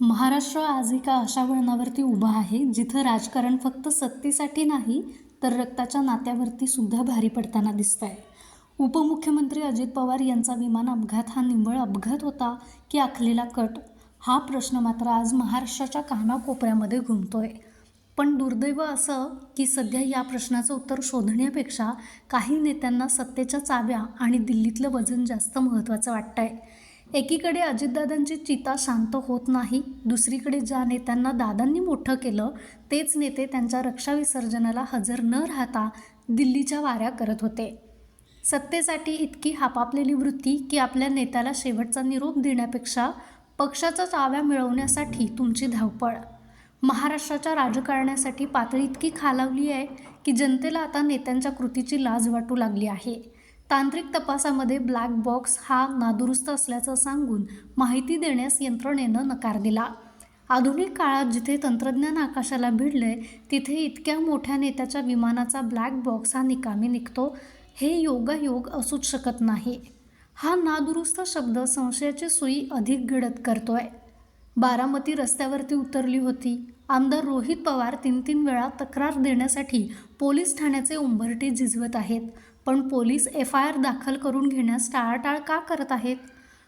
महाराष्ट्र आज एका अशा वळणावरती उभा आहे जिथं राजकारण फक्त सत्तेसाठी नाही तर रक्ताच्या नात्यावरती सुद्धा भारी पडताना दिसत आहे. उपमुख्यमंत्री अजित पवार यांचा विमान अपघात हा निव्वळ अपघात होता की आखलेला कट, हा प्रश्न मात्र आज महाराष्ट्राच्या कानाकोपऱ्यामध्ये घुमतोय. पण दुर्दैव असं की सध्या या प्रश्नाचं उत्तर शोधण्यापेक्षा काही नेत्यांना सत्तेच्या चाव्या आणि दिल्लीतलं वजन जास्त महत्त्वाचं वाटतंय. एकीकडे अजितदादांची चिता शांत होत नाही, दुसरीकडे ज्या नेत्यांना दादांनी मोठं केलं तेच नेते त्यांच्या रक्षाविसर्जनाला हजर न राहता दिल्लीच्या वाऱ्या करत होते. सत्तेसाठी इतकी हापापलेली वृत्ती की आपल्या नेत्याला शेवटचा निरोप देण्यापेक्षा पक्षाच्या चाव्या मिळवण्यासाठी तुमची धावपळ. महाराष्ट्राच्या राजकारणासाठी पातळी इतकी खालावली आहे की जनतेला आता नेत्यांच्या कृतीची लाज वाटू लागली आहे. तांत्रिक तपासामध्ये ब्लॅक बॉक्स हा नादुरुस्त असल्याचं सांगून माहिती देण्यास यंत्रणेनं नकार दिला. आधुनिक काळात जिथे तंत्रज्ञान आकाशाला भिडलंय तिथे इतक्या मोठ्या नेत्याच्या विमानाचा ब्लॅक बॉक्स हा निकामी निघतो हे योगायोग असूच शकत नाही. हा नादुरुस्त शब्द संशयाची सुई अधिक गडद करतोय. बारामती रस्त्यावरती उतरली होती. आमदार रोहित पवार 3 वेळा तक्रार देण्यासाठी पोलीस ठाण्याचे उंबरठे झिजवत आहेत. पण पोलीस FIR दाखल करून घेण्यास टाळाटाळ का करत आहेत?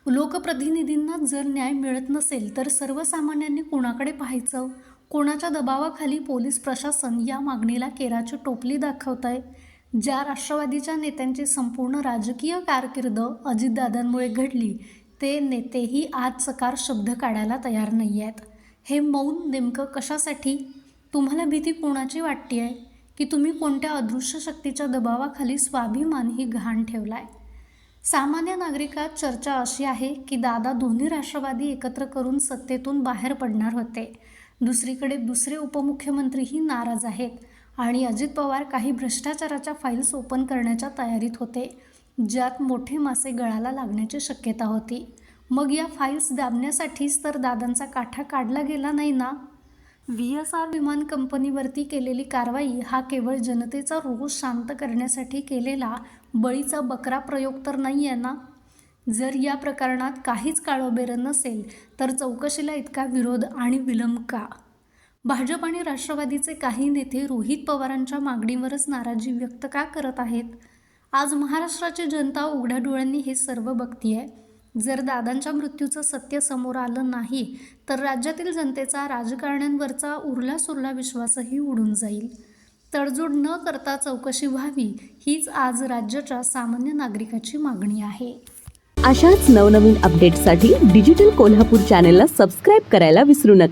लोकप्रतिनिधींना जर न्याय मिळत नसेल तर सर्वसामान्यांनी कोणाकडे पाहायचं? कोणाच्या दबावाखाली पोलीस प्रशासन या मागणीला केराची टोपली दाखवत आहे? ज्या राष्ट्रवादीच्या नेत्यांची संपूर्ण राजकीय कारकीर्द अजितदादांमुळे घडली ते नेतेही आज चकार शब्द काढायला तयार नाही आहेत. हे मौन नेमकं कशासाठी? तुम्हाला भीती कोणाची वाटते आहे की तुम्ही कोणत्या अदृश्य शक्तीच्या दबावाखाली स्वाभिमानही गहाण ठेवलाय? सामान्य नागरिकात चर्चा अशी आहे की दादा दोन्ही राष्ट्रवादी एकत्र करून सत्तेतून बाहेर पडणार होते. दुसरीकडे दुसरे उपमुख्यमंत्रीही नाराज आहेत आणि अजित पवार काही भ्रष्टाचाराच्या फाईल्स ओपन करण्याच्या तयारीत होते ज्यात मोठे मासे गळाला लागण्याची शक्यता होती. मग या फाईल्स दाबण्यासाठीच तर दादांचा काठा काढला गेला नाही ना? VSR विमान कंपनीवरती केलेली कारवाई हा केवळ जनतेचा रोष शांत करण्यासाठी केलेला बळीचा बकरा प्रयोग तर नाही आहे ना? जर या प्रकरणात काहीच काळोबेरं नसेल तर चौकशीला इतका विरोध आणि विलंब का? भाजप आणि राष्ट्रवादीचे काही नेते रोहित पवारांच्या मागणीवरच नाराजी व्यक्त का करत आहेत? आज महाराष्ट्राची जनता उघड्या डोळ्यांनी हे सर्व बघतीये. जर दादांच्या मृत्यूचं सत्य समोर आलं नाही तर राज्यातील जनतेचा राजकारण्यांवरचा उरलासुरला विश्वासही उडून जाईल. तडजोड न करता चौकशी व्हावी हीच आज राज्याच्या सामान्य नागरिकाची मागणी आहे. अशाच नवनवीन अपडेट्ससाठी डिजिटल कोल्हापूर चॅनेलला सबस्क्राईब करायला विसरू नका.